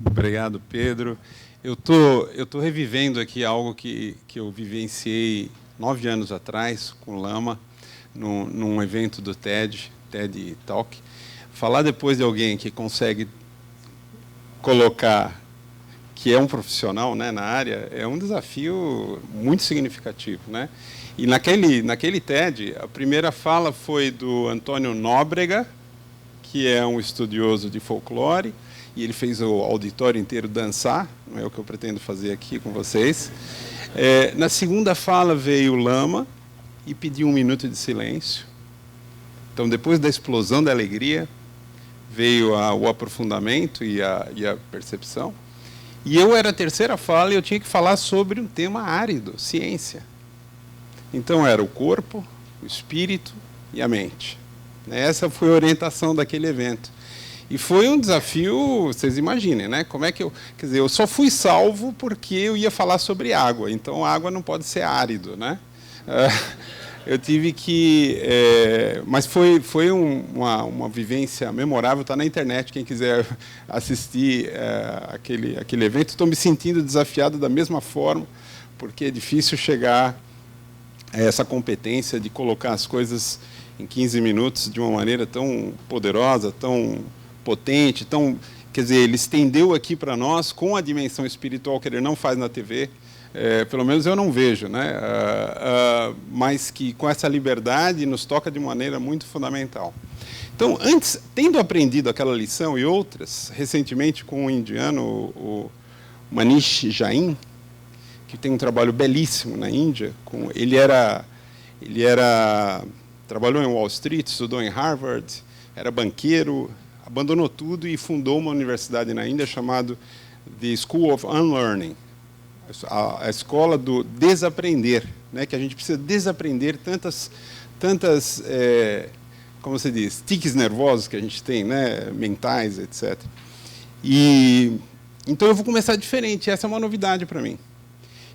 Obrigado, Pedro. Eu tô revivendo aqui algo que eu vivenciei 9 anos atrás com o Lama, num evento do TED Talk. Falar depois de alguém que consegue colocar que é um profissional, né, na área, é um desafio muito significativo, né? E naquele TED, a primeira fala foi do Antônio Nóbrega, que é um estudioso de folclore, e ele fez o auditório inteiro dançar, não é o que eu pretendo fazer aqui com vocês. Na segunda fala veio o Lama e pediu 1 minuto de silêncio. Então, depois da explosão da alegria, veio o aprofundamento e a percepção. E eu era a terceira fala e eu tinha que falar sobre um tema árido, ciência. Então, era o corpo, o espírito e a mente. Essa foi a orientação daquele evento. E foi um desafio, vocês imaginem, né? Como é que quer dizer, eu só fui salvo porque eu ia falar sobre água. Então, a água não pode ser árido, né? Eu tive que... mas foi uma vivência memorável, está na internet, quem quiser assistir aquele evento. Estou me sentindo desafiado da mesma forma, porque é difícil chegar a essa competência de colocar as coisas em 15 minutos de uma maneira tão poderosa, tão potente, quer dizer, ele estendeu aqui para nós com a dimensão espiritual que ele não faz na TV, pelo menos eu não vejo, né? Mas que com essa liberdade nos toca de maneira muito fundamental. Então, antes, tendo aprendido aquela lição e outras, recentemente com um indiano, o Manish Jain, que tem um trabalho belíssimo na Índia, trabalhou em Wall Street, estudou em Harvard, era banqueiro, abandonou tudo e fundou uma universidade na Índia chamada The School of Unlearning, a escola do desaprender, né, que a gente precisa desaprender tantas como se diz, tiques nervosos que a gente tem, né, mentais, etc. Então eu vou começar diferente, essa é uma novidade para mim.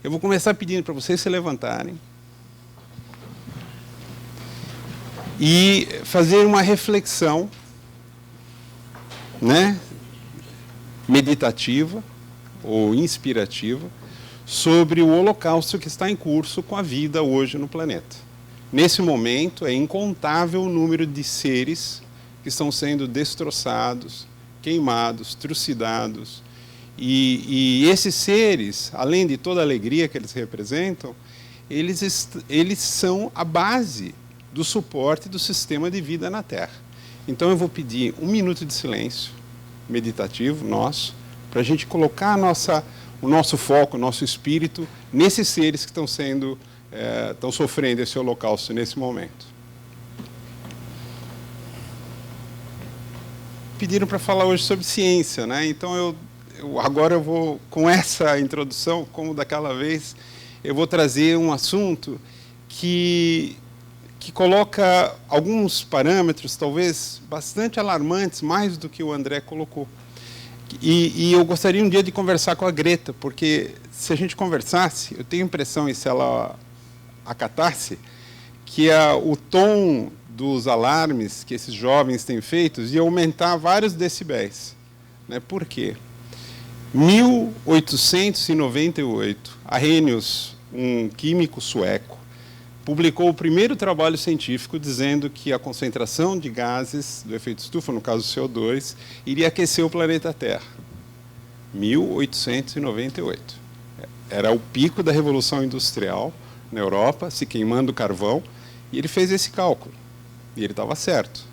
Eu vou começar pedindo para vocês se levantarem e fazer uma reflexão, né, meditativa ou inspirativa sobre o holocausto que está em curso com a vida hoje no planeta. Nesse momento, é incontável o número de seres que estão sendo destroçados, queimados, trucidados. E esses seres, além de toda a alegria que eles representam, eles são a base do suporte do sistema de vida na Terra. Então, eu vou pedir 1 minuto de silêncio meditativo nosso, para a gente colocar o nosso foco, o nosso espírito, nesses seres que estão sofrendo esse holocausto nesse momento. Pediram para falar hoje sobre ciência, né? Então, agora eu vou, com essa introdução, como daquela vez, eu vou trazer um assunto que coloca alguns parâmetros, talvez, bastante alarmantes, mais do que o André colocou. E eu gostaria um dia de conversar com a Greta, porque se a gente conversasse, eu tenho a impressão, e se ela acatasse, que o tom dos alarmes que esses jovens têm feito ia aumentar vários decibéis. Né? Por quê? 1898, Arrhenius, um químico sueco, publicou o primeiro trabalho científico dizendo que a concentração de gases do efeito estufa, no caso CO2, iria aquecer o planeta Terra. 1898. Era o pico da Revolução Industrial na Europa, se queimando carvão, e ele fez esse cálculo. E ele estava certo.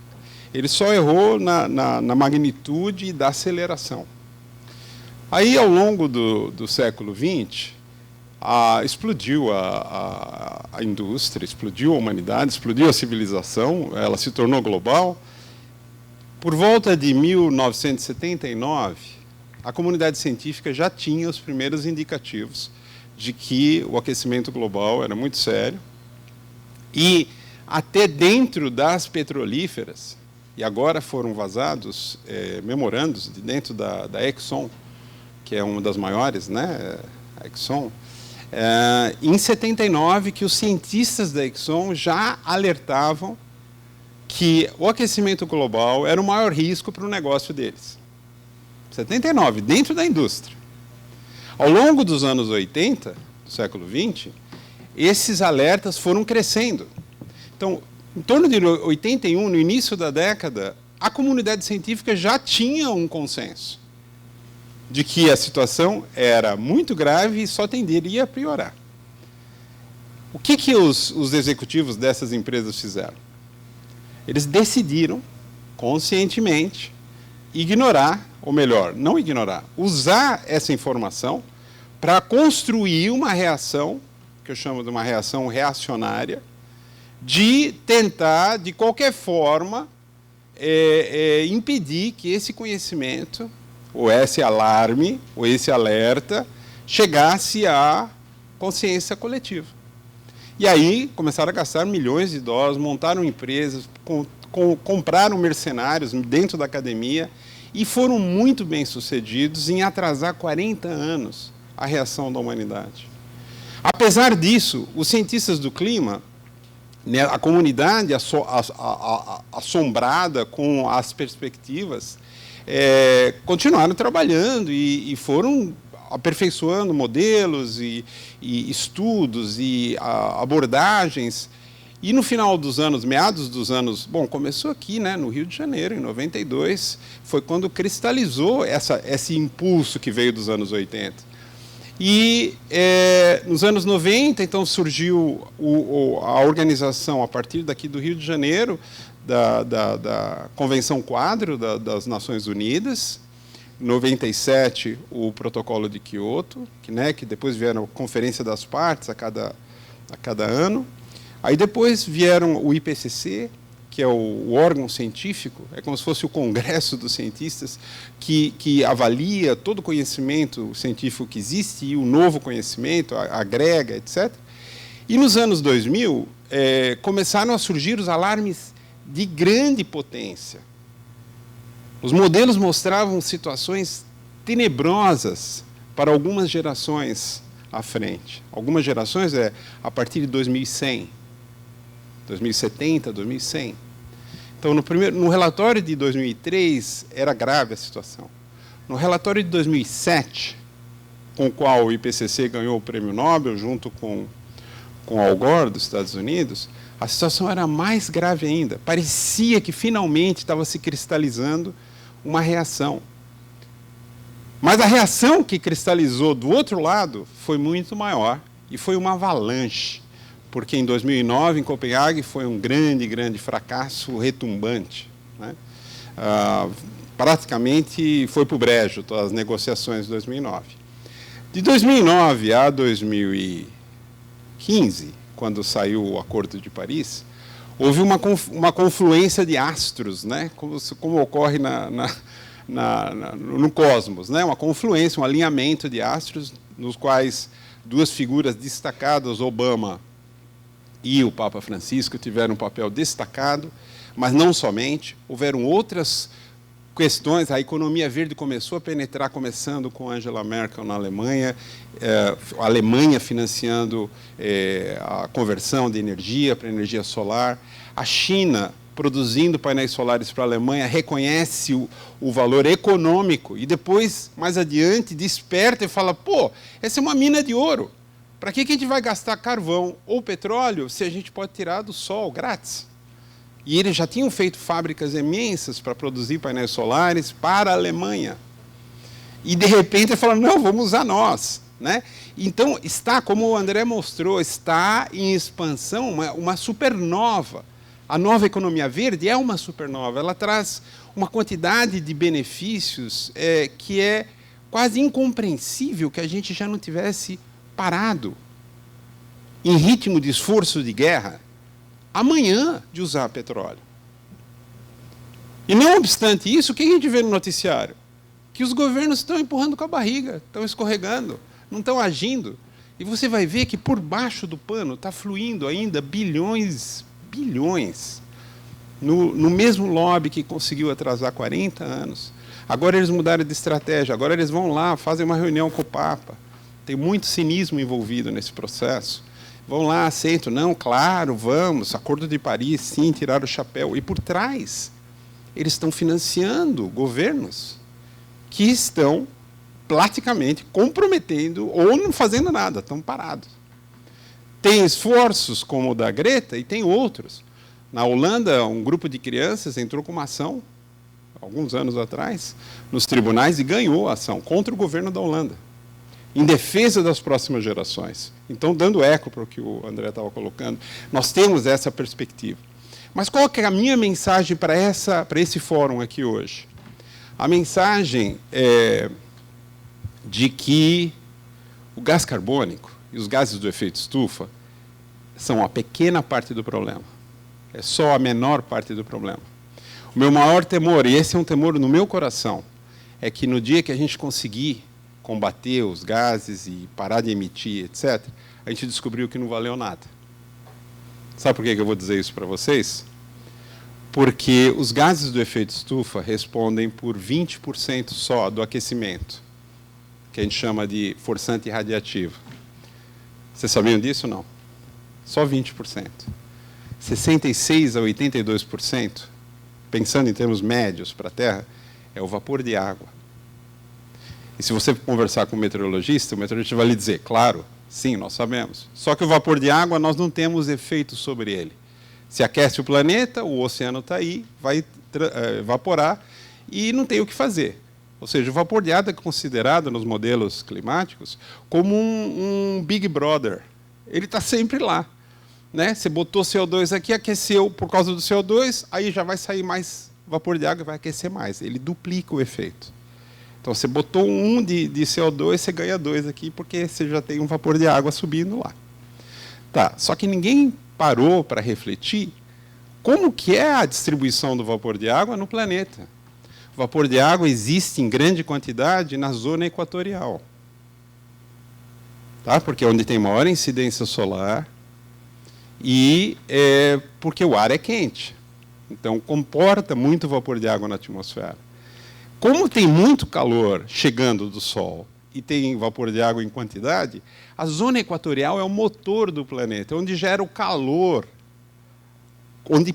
Ele só errou na magnitude da aceleração. Aí, ao longo do século XX, explodiu a indústria, explodiu a humanidade, explodiu a civilização, ela se tornou global. Por volta de 1979, a comunidade científica já tinha os primeiros indicativos de que o aquecimento global era muito sério. E até dentro das petrolíferas, e agora foram vazados memorandos de dentro da Exxon, que é uma das maiores, né, a Exxon, em 79, que os cientistas da Exxon já alertavam que o aquecimento global era o maior risco para o negócio deles. 79, dentro da indústria. Ao longo dos anos 80, do século XX, esses alertas foram crescendo. Então, em torno de 81, no início da década, a comunidade científica já tinha um consenso de que a situação era muito grave e só tenderia a piorar. O que os executivos dessas empresas fizeram? Eles decidiram, conscientemente, ignorar, ou melhor, não ignorar, usar essa informação para construir uma reação, que eu chamo de uma reação reacionária, de tentar, de qualquer forma, impedir que esse conhecimento, ou esse alarme, ou esse alerta, chegasse à consciência coletiva. E aí começaram a gastar milhões de dólares, montaram empresas, compraram mercenários dentro da academia e foram muito bem-sucedidos em atrasar 40 anos a reação da humanidade. Apesar disso, os cientistas do clima, né, a comunidade assombrada com as perspectivas, continuaram trabalhando e foram aperfeiçoando modelos e estudos e abordagens. E no final dos anos, meados dos anos... Bom, começou aqui, né, no Rio de Janeiro, em 92, foi quando cristalizou esse impulso que veio dos anos 80. E nos anos 90, então, surgiu a organização, a partir daqui do Rio de Janeiro, da Convenção Quadro das Nações Unidas. Em 97, o Protocolo de Kyoto, que depois vieram a Conferência das Partes a cada ano. Aí depois vieram o IPCC, que é o órgão científico, é como se fosse o Congresso dos Cientistas, que avalia todo o conhecimento científico que existe e o novo conhecimento, agrega, etc. E nos anos 2000, começaram a surgir os alarmes de grande potência. Os modelos mostravam situações tenebrosas para algumas gerações à frente. Algumas gerações a partir de 2100, 2070, 2100. Então, no relatório de 2003, era grave a situação. No relatório de 2007, com o qual o IPCC ganhou o Prêmio Nobel, junto com Al Gore, dos Estados Unidos, a situação era mais grave ainda. Parecia que, finalmente, estava se cristalizando uma reação. Mas a reação que cristalizou do outro lado foi muito maior, e foi uma avalanche. Porque em 2009, em Copenhague, foi um grande, grande fracasso retumbante, né? Praticamente foi para o brejo todas as negociações de 2009. De 2009 a 2015, quando saiu o Acordo de Paris, houve uma confluência de astros, né? Como ocorre no cosmos, né? Uma confluência, um alinhamento de astros, nos quais duas figuras destacadas, Obama e o Papa Francisco, tiveram um papel destacado, mas não somente. Houveram outras questões. A economia verde começou a penetrar, começando com Angela Merkel na Alemanha, a Alemanha financiando a conversão de energia para energia solar. A China, produzindo painéis solares para a Alemanha, reconhece o valor econômico e depois, mais adiante, desperta e fala, pô, essa é uma mina de ouro. Para que a gente vai gastar carvão ou petróleo se a gente pode tirar do sol grátis? E eles já tinham feito fábricas imensas para produzir painéis solares para a Alemanha. E, de repente, ele falou, não, vamos usar nós, né? Então, como o André mostrou, está em expansão uma supernova. A nova economia verde é uma supernova. Ela traz uma quantidade de benefícios que é quase incompreensível que a gente já não tivesse parado, em ritmo de esforço de guerra, amanhã de usar petróleo. E não obstante isso, o que a gente vê no noticiário? Que os governos estão empurrando com a barriga, estão escorregando, não estão agindo. E você vai ver que por baixo do pano está fluindo ainda bilhões, no mesmo lobby que conseguiu atrasar 40 anos. Agora eles mudaram de estratégia, agora eles vão lá, fazem uma reunião com o Papa. Tem muito cinismo envolvido nesse processo. Vão lá, aceitam. Não, claro, vamos. Acordo de Paris, sim, tirar o chapéu. E por trás, eles estão financiando governos que estão praticamente comprometendo ou não fazendo nada, estão parados. Tem esforços como o da Greta e tem outros. Na Holanda, um grupo de crianças entrou com uma ação, alguns anos atrás, nos tribunais e ganhou a ação contra o governo da Holanda, em defesa das próximas gerações. Então, dando eco para o que o André estava colocando, nós temos essa perspectiva. Mas qual que é a minha mensagem para esse fórum aqui hoje? A mensagem é de que o gás carbônico e os gases do efeito estufa são uma pequena parte do problema. É só a menor parte do problema. O meu maior temor, e esse é um temor no meu coração, é que no dia que a gente conseguir combater os gases e parar de emitir, etc., a gente descobriu que não valeu nada. Sabe por que eu vou dizer isso para vocês? Porque os gases do efeito estufa respondem por 20% só do aquecimento, que a gente chama de forçante radiativo. Vocês sabiam disso ou não? Só 20%. 66% a 82%, pensando em termos médios para a Terra, é o vapor de água. E se você conversar com o meteorologista vai lhe dizer, claro, sim, nós sabemos. Só que o vapor de água, nós não temos efeito sobre ele. Se aquece o planeta, o oceano está aí, vai evaporar e não tem o que fazer. Ou seja, o vapor de água é considerado nos modelos climáticos como um Big Brother. Ele está sempre lá. Né? Você botou CO2 aqui, aqueceu por causa do CO2, aí já vai sair mais vapor de água e vai aquecer mais. Ele duplica o efeito. Então, você botou um de CO2, você ganha 2 aqui, porque você já tem um vapor de água subindo lá. Tá, só que ninguém parou para refletir como que é a distribuição do vapor de água no planeta. O vapor de água existe em grande quantidade na zona equatorial. Tá? Porque é onde tem maior incidência solar e porque o ar é quente. Então, comporta muito vapor de água na atmosfera. Como tem muito calor chegando do Sol e tem vapor de água em quantidade, a zona equatorial é o motor do planeta, onde gera o calor, onde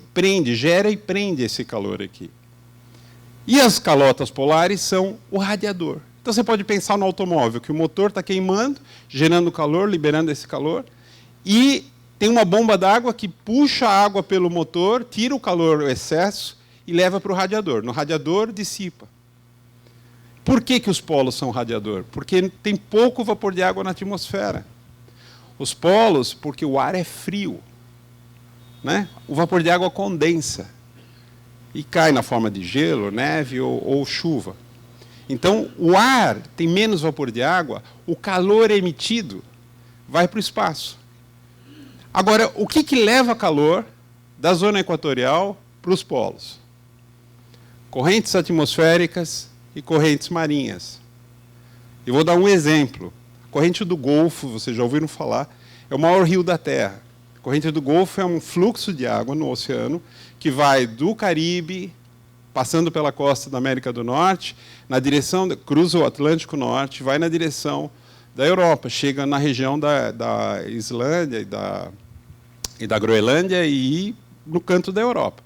gera e prende esse calor aqui. E as calotas polares são o radiador. Então, você pode pensar no automóvel, que o motor está queimando, gerando calor, liberando esse calor, e tem uma bomba d'água que puxa a água pelo motor, tira o calor, o excesso, e leva para o radiador. No radiador, dissipa. Por que os polos são radiador? Porque tem pouco vapor de água na atmosfera. Os polos, porque o ar é frio. Né? O vapor de água condensa e cai na forma de gelo, neve ou chuva. Então, o ar tem menos vapor de água, o calor emitido vai para o espaço. Agora, o que leva calor da zona equatorial para os polos? Correntes atmosféricas e correntes marinhas. Eu vou dar um exemplo. A corrente do Golfo, vocês já ouviram falar, é o maior rio da Terra. A corrente do Golfo é um fluxo de água no oceano que vai do Caribe, passando pela costa da América do Norte, cruza o Atlântico Norte, vai na direção da Europa, chega na região da Islândia e da Groenlândia e no canto da Europa.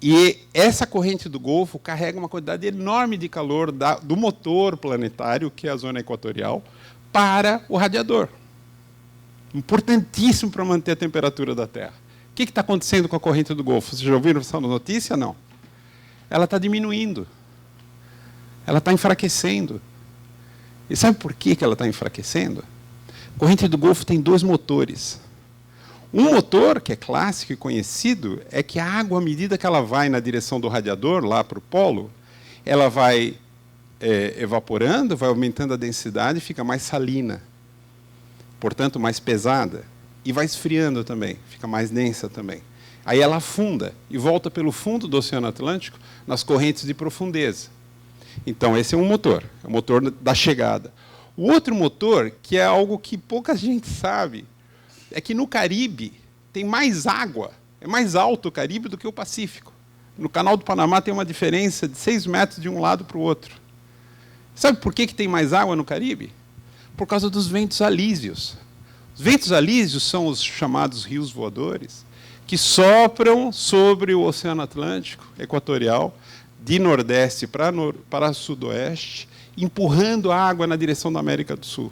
E essa corrente do Golfo carrega uma quantidade enorme de calor do motor planetário, que é a zona equatorial, para o radiador. Importantíssimo para manter a temperatura da Terra. O que está acontecendo com a corrente do Golfo? Vocês já ouviram essa notícia? Não. Ela está diminuindo. Ela está enfraquecendo. E sabe por que ela está enfraquecendo? A corrente do Golfo tem 2 motores. Um motor, que é clássico e conhecido, é que a água, à medida que ela vai na direção do radiador, lá para o polo, ela vai evaporando, vai aumentando a densidade e fica mais salina. Portanto, mais pesada. E vai esfriando também, fica mais densa também. Aí ela afunda e volta pelo fundo do Oceano Atlântico nas correntes de profundeza. Então, esse é um motor, é o motor da chegada. O outro motor, que é algo que pouca gente sabe, é que no Caribe tem mais água, é mais alto o Caribe do que o Pacífico. No Canal do Panamá tem uma diferença de 6 metros de um lado para o outro. Sabe por que tem mais água no Caribe? Por causa dos ventos alísios. Os ventos alísios são os chamados rios voadores, que sopram sobre o Oceano Atlântico equatorial, de nordeste para sudoeste, empurrando a água na direção da América do Sul.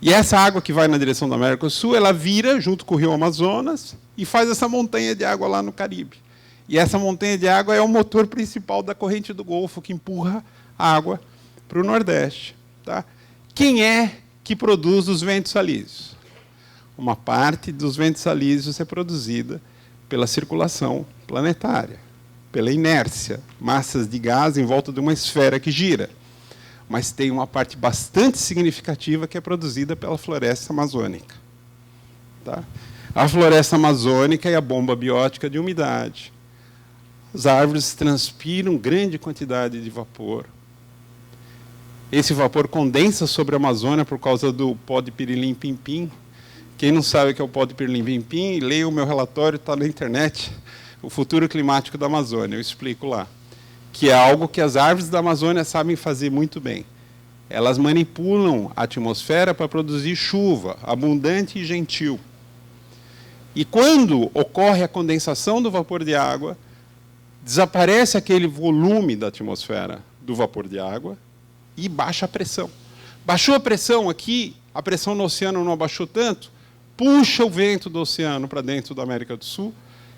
E essa água que vai na direção da América do Sul, ela vira junto com o rio Amazonas e faz essa montanha de água lá no Caribe. E essa montanha de água é o motor principal da corrente do Golfo, que empurra a água para o Nordeste. Tá? Quem é que produz os ventos alísios? Uma parte dos ventos alísios é produzida pela circulação planetária, pela inércia, massas de gás em volta de uma esfera que gira. Mas tem uma parte bastante significativa que é produzida pela floresta amazônica. Tá? A floresta amazônica é a bomba biótica de umidade. As árvores transpiram grande quantidade de vapor. Esse vapor condensa sobre a Amazônia por causa do pó de pirilim-pim-pim. Quem não sabe o que é o pó de pirilim-pim-pim, leia o meu relatório, está na internet, o futuro climático da Amazônia, eu explico lá. Que é algo que as árvores da Amazônia sabem fazer muito bem. Elas manipulam a atmosfera para produzir chuva, abundante e gentil. E quando ocorre a condensação do vapor de água, desaparece aquele volume da atmosfera do vapor de água e baixa a pressão. Baixou a pressão aqui, a pressão no oceano não abaixou tanto, puxa o vento do oceano para dentro da América do Sul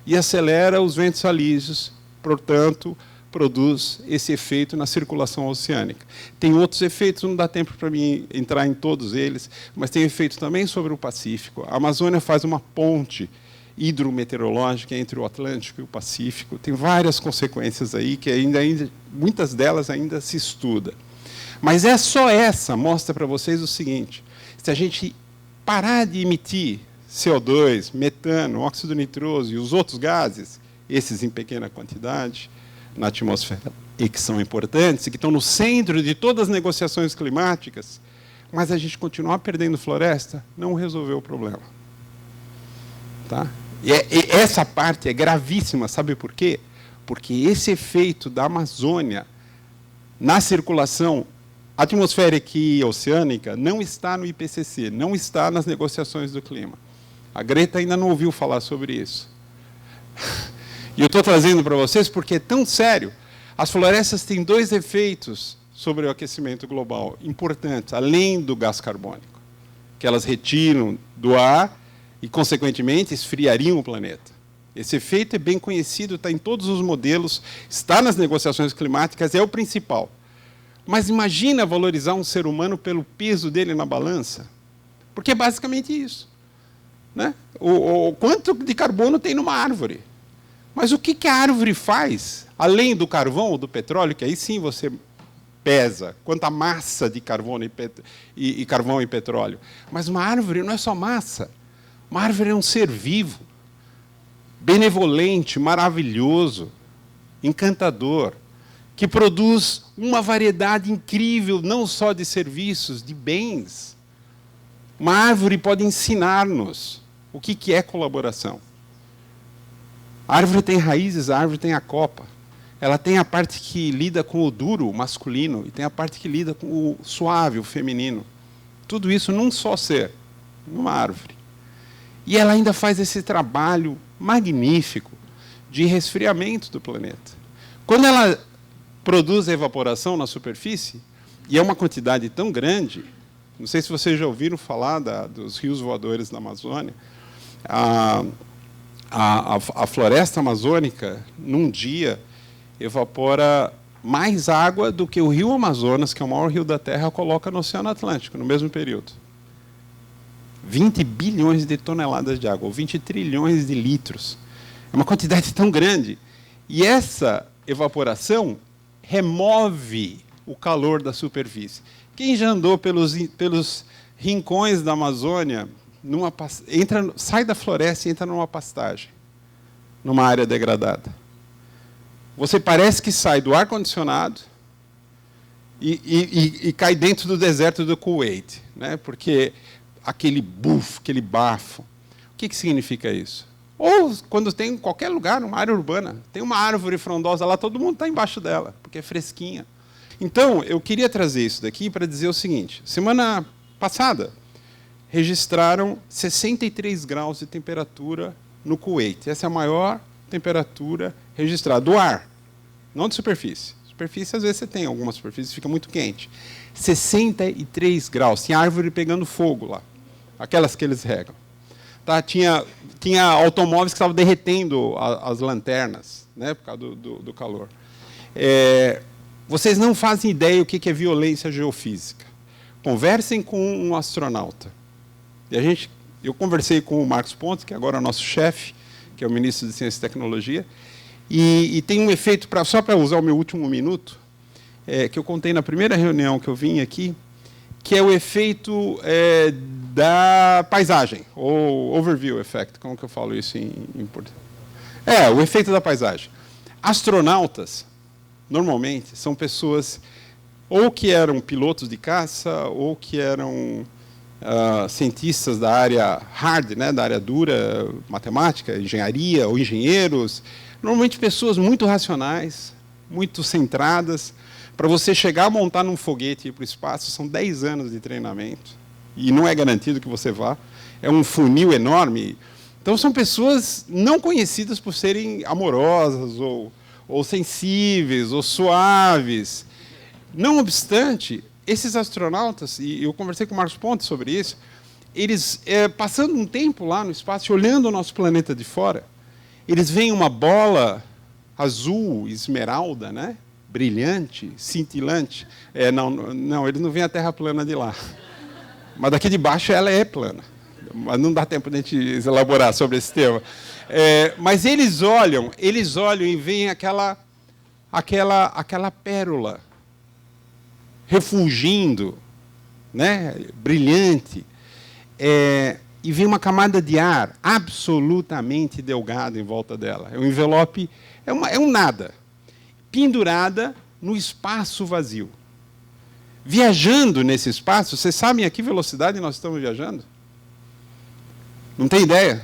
e acelera os ventos alísios, portanto, produz esse efeito na circulação oceânica. Tem outros efeitos, não dá tempo para mim entrar em todos eles, mas tem efeito também sobre o Pacífico. A Amazônia faz uma ponte hidrometeorológica entre o Atlântico e o Pacífico. Tem várias consequências aí, que muitas delas ainda se estuda. Mas é só essa, mostra para vocês o seguinte, se a gente parar de emitir CO2, metano, óxido nitroso e os outros gases, esses em pequena quantidade, na atmosfera, e que são importantes, e que estão no centro de todas as negociações climáticas, mas a gente continuar perdendo floresta, não resolveu o problema. Tá? E essa parte é gravíssima, sabe por quê? Porque esse efeito da Amazônia na circulação atmosférica e oceânica não está no IPCC, não está nas negociações do clima. A Greta ainda não ouviu falar sobre isso. E eu estou trazendo para vocês porque é tão sério. As florestas têm dois efeitos sobre o aquecimento global importantes, além do gás carbônico, que elas retiram do ar e, consequentemente, esfriariam o planeta. Esse efeito é bem conhecido, está em todos os modelos, está nas negociações climáticas, é o principal. Mas imagina valorizar um ser humano pelo peso dele na balança, porque é basicamente isso. Né? O quanto de carbono tem numa árvore? Mas o que a árvore faz, além do carvão ou do petróleo, que aí sim você pesa, quanta massa de carbono e carvão e petróleo. Mas uma árvore não é só massa. Uma árvore é um ser vivo, benevolente, maravilhoso, encantador, que produz uma variedade incrível, não só de serviços, de bens. Uma árvore pode ensinar-nos o que é colaboração. A árvore tem raízes, a árvore tem a copa. Ela tem a parte que lida com o duro, o masculino, e tem a parte que lida com o suave, o feminino. Tudo isso num só ser, numa árvore. E ela ainda faz esse trabalho magnífico de resfriamento do planeta. Quando ela produz a evaporação na superfície, e é uma quantidade tão grande, não sei se vocês já ouviram falar dos rios voadores da Amazônia, a floresta amazônica, num dia, evapora mais água do que o rio Amazonas, que é o maior rio da Terra, coloca no Oceano Atlântico, no mesmo período. 20 bilhões de toneladas de água, ou 20 trilhões de litros. É uma quantidade tão grande. E essa evaporação remove o calor da superfície. Quem já andou pelos rincões da Amazônia, sai da floresta e entra numa pastagem, numa área degradada. Você parece que sai do ar-condicionado e cai dentro do deserto do Kuwait, né? Porque aquele bufo, aquele bafo. O que significa isso? Ou quando tem em qualquer lugar, numa área urbana, tem uma árvore frondosa lá, todo mundo está embaixo dela, porque é fresquinha. Então, eu queria trazer isso daqui para dizer o seguinte. Semana passada, registraram 63 graus de temperatura no Kuwait. Essa é a maior temperatura registrada do ar, não de superfície. superfície, às vezes você tem algumas superfícies, fica muito quente. 63 graus, tinha árvore pegando fogo lá, aquelas que eles regam. Tá? Tinha automóveis que estavam derretendo as lanternas, né, por causa do calor. Vocês não fazem ideia o que é violência geofísica. Conversem com um astronauta. Eu conversei com o Marcos Pontes, que agora é o nosso chefe, que é o ministro de Ciência e Tecnologia, e tem um efeito, só para usar o meu último minuto, que eu contei na primeira reunião que eu vim aqui, que é o efeito da paisagem, ou overview effect, como que eu falo isso em português? O efeito da paisagem. Astronautas, normalmente, são pessoas ou que eram pilotos de caça, ou que eram cientistas da área hard, né, da área dura, matemática, engenharia, ou engenheiros, normalmente pessoas muito racionais, muito centradas. Para você chegar a montar num foguete e ir para o espaço, são 10 anos de treinamento, e não é garantido que você vá. É um funil enorme. Então, são pessoas não conhecidas por serem amorosas, ou sensíveis, ou suaves. Não obstante, esses astronautas, e eu conversei com o Marcos Pontes sobre isso, eles, passando um tempo lá no espaço, olhando o nosso planeta de fora, eles veem uma bola azul, esmeralda, né? Brilhante, cintilante. Não, eles não veem a Terra plana de lá. Mas daqui de baixo ela é plana. Mas não dá tempo de a gente elaborar sobre esse tema. Mas eles olham e veem aquela pérola refulgindo, né, brilhante, e vem uma camada de ar absolutamente delgada em volta dela. É um envelope, é um nada, pendurada no espaço vazio. Viajando nesse espaço, vocês sabem a que velocidade nós estamos viajando? Não tem ideia?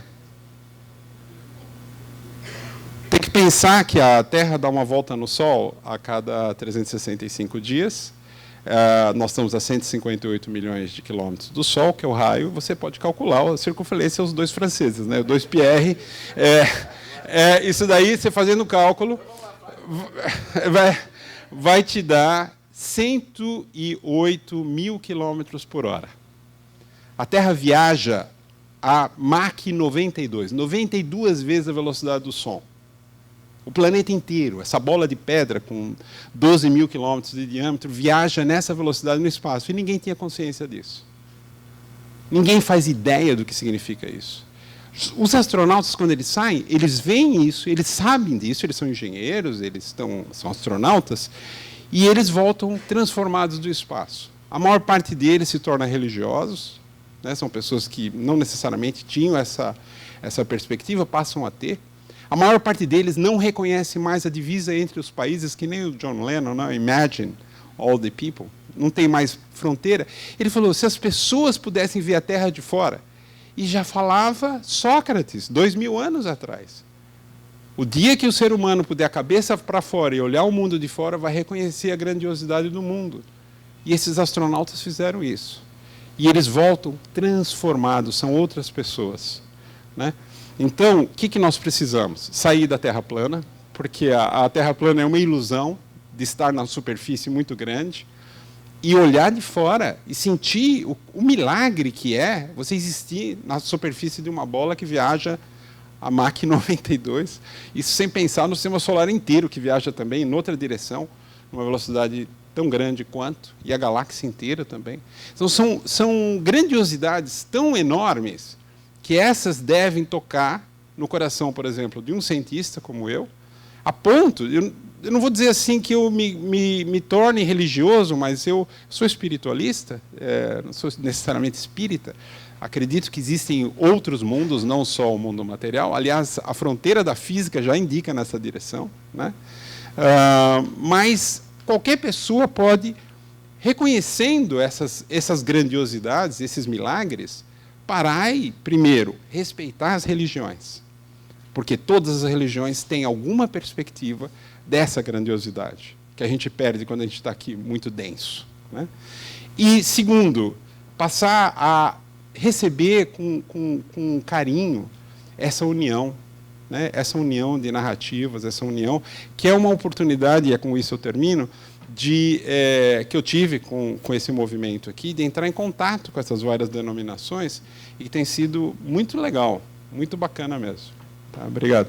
Tem que pensar que a Terra dá uma volta no Sol a cada 365 dias. Nós estamos a 158 milhões de quilômetros do Sol, que é o raio. Você pode calcular a circunferência dos dois franceses, né? O 2πr. Isso daí, você fazendo o cálculo, vai te dar 108 mil quilômetros por hora. A Terra viaja a Mach 92, 92 vezes a velocidade do som. O planeta inteiro, essa bola de pedra com 12 mil quilômetros de diâmetro, viaja nessa velocidade no espaço. E ninguém tinha consciência disso. Ninguém faz ideia do que significa isso. Os astronautas, quando eles saem, eles veem isso, eles sabem disso, eles são engenheiros, são astronautas, e eles voltam transformados do espaço. A maior parte deles se torna religiosos, né? São pessoas que não necessariamente tinham essa perspectiva, passam a ter. A maior parte deles não reconhece mais a divisa entre os países, que nem o John Lennon, né? Imagine all the people. Não tem mais fronteira. Ele falou, se as pessoas pudessem ver a Terra de fora, e já falava Sócrates, 2000 anos atrás. O dia que o ser humano puder a cabeça para fora e olhar o mundo de fora, vai reconhecer a grandiosidade do mundo. E esses astronautas fizeram isso. E eles voltam transformados, são outras pessoas, né? Então, o que nós precisamos? Sair da Terra plana, porque a Terra plana é uma ilusão de estar na superfície muito grande, e olhar de fora e sentir o milagre que é você existir na superfície de uma bola que viaja a Mach 92, isso sem pensar no sistema solar inteiro, que viaja também em outra direção, numa velocidade tão grande quanto, e a galáxia inteira também. Então, são grandiosidades tão enormes que essas devem tocar no coração, por exemplo, de um cientista como eu, a ponto, eu não vou dizer assim que eu me torne religioso, mas eu sou espiritualista, não sou necessariamente espírita, acredito que existem outros mundos, não só o mundo material. Aliás, a fronteira da física já indica nessa direção, né? Mas qualquer pessoa pode, reconhecendo essas grandiosidades, esses milagres, parar e, primeiro, respeitar as religiões, porque todas as religiões têm alguma perspectiva dessa grandiosidade, que a gente perde quando a gente está aqui muito denso, né? E, segundo, passar a receber com carinho essa união, né, essa união de narrativas, essa união, que é uma oportunidade, e é com isso eu termino, que eu tive com esse movimento aqui, de entrar em contato com essas várias denominações, e que tem sido muito legal, muito bacana mesmo. Tá? Obrigado.